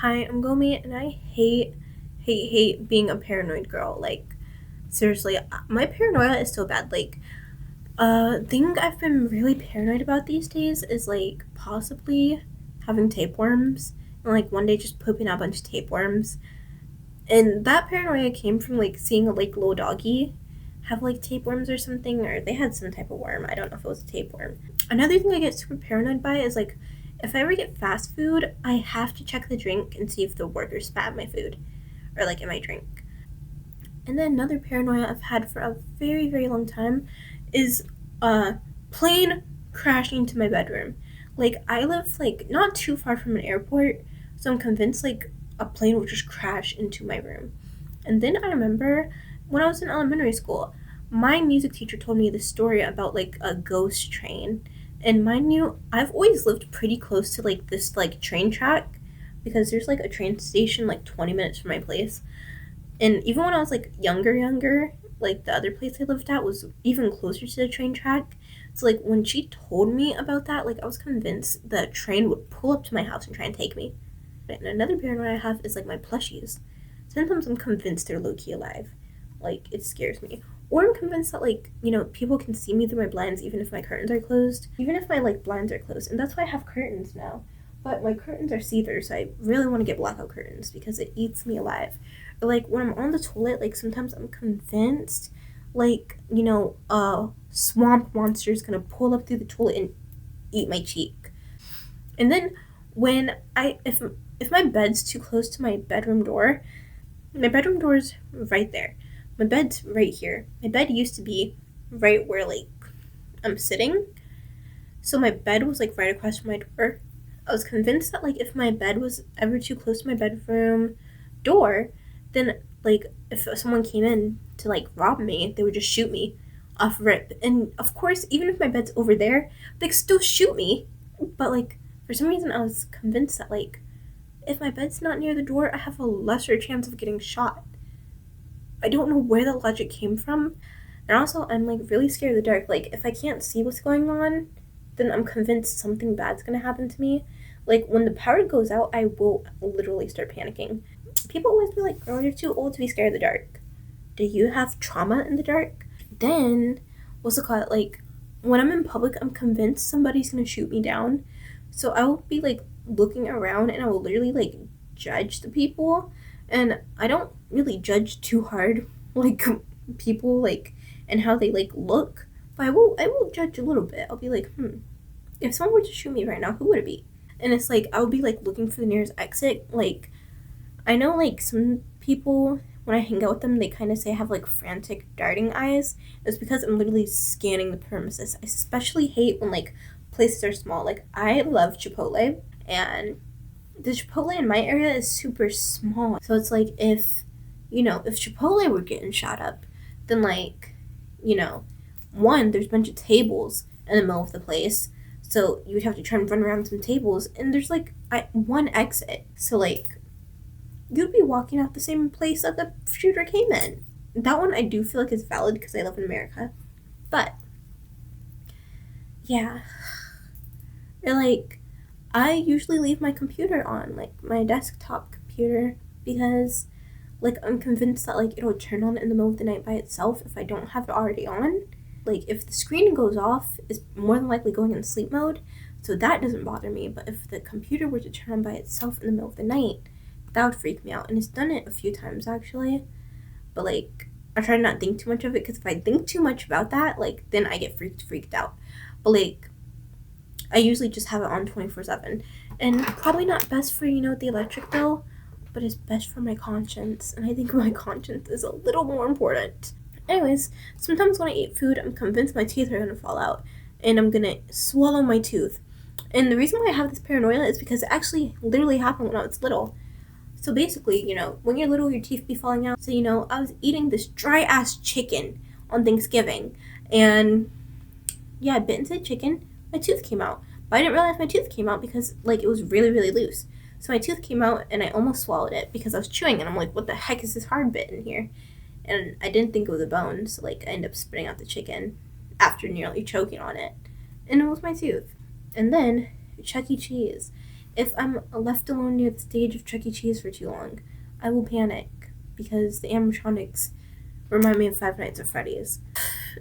Hi, I'm Gomii, and I hate being a paranoid girl. Like, seriously, my paranoia is so bad. Like, thing I've been really paranoid about these days is like possibly having tapeworms, and like one day just pooping out a bunch of tapeworms. And that paranoia came from like seeing a like little doggy have like tapeworms or something, or they had some type of worm. I don't know if it was a tapeworm. Another thing I get super paranoid by is like if I ever get fast food, I have to check the drink and see if the worker spat my food or like in my drink. And then another paranoia I've had for a very, very long time is a plane crashing into my bedroom. Like I live like not too far from an airport, so I'm convinced like a plane will just crash into my room. And then I remember when I was in elementary school, my music teacher told me this story about like a ghost train. And mind you, I've always lived pretty close to like this like train track because there's like a train station like 20 minutes from my place. And even when I was like younger, like the other place I lived at was even closer to the train track. So like when she told me about that, like I was convinced the train would pull up to my house and try and take me. And another paranoia I have is like my plushies. Sometimes I'm convinced they're low key alive. Like it scares me. Or I'm convinced that like, people can see me through my blinds even if my curtains are closed. Even if my like blinds are closed. And that's why I have curtains now. But my curtains are see-through, so I really want to get blackout curtains because it eats me alive. Or like when I'm on the toilet, like sometimes I'm convinced like, a swamp monster is gonna pull up through the toilet and eat my cheek. And then when I if my bed's too close to my bedroom door's right there. My bed's right here. My bed used to be right where like I'm sitting. So my bed was like right across from my door. I was convinced that like if my bed was ever too close to my bedroom door, then like if someone came in to like rob me, they would just shoot me off rip. And of course, even if my bed's over there, they could still shoot me. But like for some reason I was convinced that like if my bed's not near the door, I have a lesser chance of getting shot. I don't know where the logic came from. And also, I'm like really scared of the dark. Like, if I can't see what's going on, then I'm convinced something bad's gonna happen to me. Like, when the power goes out, I will literally start panicking. People always be like, girl, you're too old to be scared of the dark. Do you have trauma in the dark? Then, what's it called? Like, when I'm in public, I'm convinced somebody's gonna shoot me down. So I will be like looking around and I will literally like judge the people. And I don't really judge too hard, like people like and how they like look. But I will judge a little bit. I'll be like, if someone were to shoot me right now, who would it be? And it's like I would be like looking for the nearest exit. Like I know like some people when I hang out with them, they kind of say I have like frantic darting eyes. It's because I'm literally scanning the premises. I especially hate when like places are small. Like I love Chipotle, and the Chipotle in my area is super small. So it's like if Chipotle were getting shot up, then like, you know, one, there's a bunch of tables in the middle of the place. So you would have to try and run around some tables and there's like one exit. So like you'd be walking out the same place that the shooter came in. That one I do feel like is valid because I live in America. But yeah. Or like I usually leave my computer on, like my desktop computer, because like I'm convinced that like it'll turn on in the middle of the night by itself if I don't have it already on. Like if the screen goes off, it's more than likely going in sleep mode, so that doesn't bother me. But if the computer were to turn on by itself in the middle of the night, that would freak me out. And it's done it a few times actually. But like I try to not think too much of it because if I think too much about that, like then I get freaked out. But like I usually just have it on 24/7. And probably not best for, the electric bill, but it's best for my conscience. And I think my conscience is a little more important. Anyways, sometimes when I eat food, I'm convinced my teeth are going to fall out. And I'm going to swallow my tooth. And the reason why I have this paranoia is because it actually literally happened when I was little. So basically, when you're little, your teeth be falling out. So, I was eating this dry-ass chicken on Thanksgiving. And, yeah, I bit into the chicken. My tooth came out. But I didn't realize my tooth came out because, like, it was really, really loose. So my tooth came out, and I almost swallowed it because I was chewing, and I'm like, what the heck is this hard bit in here? And I didn't think it was a bone, so, like, I ended up spitting out the chicken after nearly choking on it. And it was my tooth. And then, Chuck E. Cheese. If I'm left alone near the stage of Chuck E. Cheese for too long, I will panic because the animatronics remind me of Five Nights at Freddy's.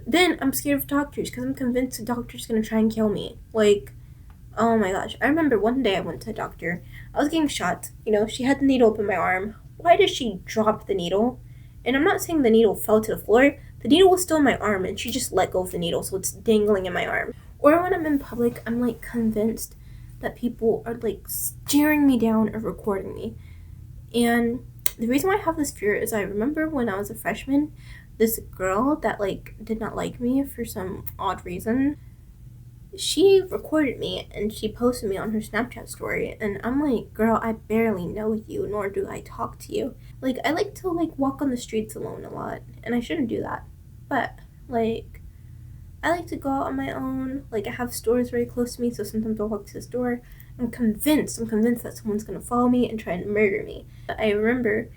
Then I'm scared of doctors because I'm convinced the doctor's gonna try and kill me. Like, oh my gosh. I remember one day I went to a doctor. I was getting shot. She had the needle up in my arm. Why did she drop the needle? And I'm not saying the needle fell to the floor. The needle was still in my arm and she just let go of the needle, so it's dangling in my arm. Or when I'm in public, I'm like convinced that people are like staring me down or recording me. And the reason why I have this fear is I remember when I was a freshman, this girl that like did not like me for some odd reason, she recorded me and she posted me on her Snapchat story, and I'm like, girl, I barely know you, nor do I talk to you. Like, I like to like walk on the streets alone a lot, and I shouldn't do that. But like, I like to go out on my own. Like, I have stores very close to me, so sometimes I'll walk to the store. I'm convinced that someone's gonna follow me and try and murder me. I remember,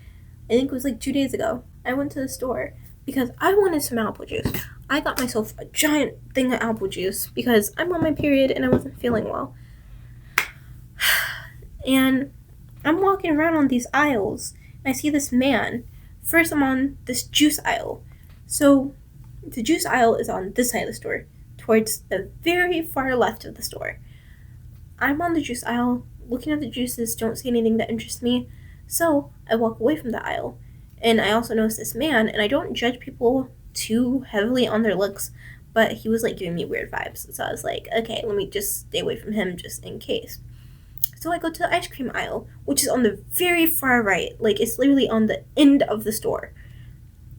I think it was like 2 days ago, I went to the store because I wanted some apple juice. I got myself a giant thing of apple juice because I'm on my period and I wasn't feeling well. And I'm walking around on these aisles and I see this man. First, I'm on this juice aisle. So the juice aisle is on this side of the store, towards the very far left of the store. I'm on the juice aisle, looking at the juices, don't see anything that interests me, so I walk away from the aisle. And I also notice this man, and I don't judge people too heavily on their looks, but he was like giving me weird vibes. So I was like, okay, let me just stay away from him just in case. So I go to the ice cream aisle, which is on the very far right. Like, it's literally on the end of the store.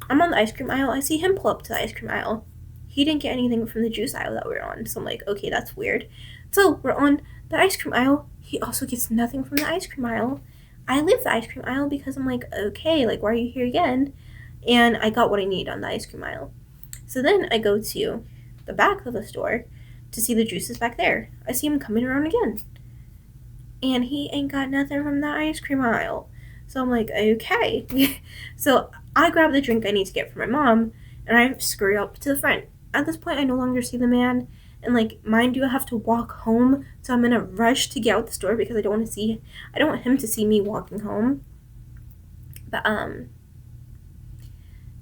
I'm on the ice cream aisle. I see him pull up to the ice cream aisle. He didn't get anything from the juice aisle that we're on. So I'm like, okay, that's weird. So we're on the ice cream aisle. He also gets nothing from the ice cream aisle. I leave the ice cream aisle because I'm like, okay, like, why are you here again? And I got what I need on the ice cream aisle. So then I go to the back of the store to see the juices back there. I see him coming around again. And he ain't got nothing from the ice cream aisle. So I'm like, okay. So I grab the drink I need to get for my mom, and I scurry up to the front. At this point, I no longer see the man, and like, mind you, I have to walk home, so I'm in a rush to get out the store because I don't want him to see me walking home. But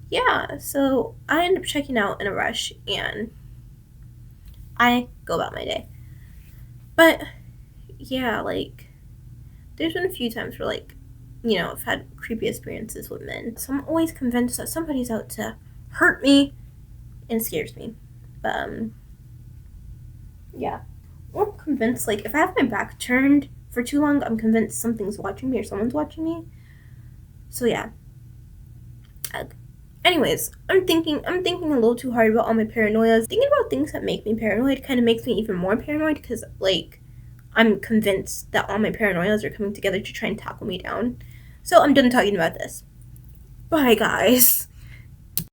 yeah, so I end up checking out in a rush, and I go about my day. But yeah, like, there's been a few times where, like, I've had creepy experiences with men. So I'm always convinced that somebody's out to hurt me, and it scares me. But, yeah. I'm convinced, like, if I have my back turned for too long, I'm convinced something's watching me or someone's watching me. So, yeah. Anyways, I'm thinking a little too hard about all my paranoias. Thinking about things that make me paranoid kind of makes me even more paranoid because, like, I'm convinced that all my paranoias are coming together to try and tackle me down. So I'm done talking about this. Bye, guys.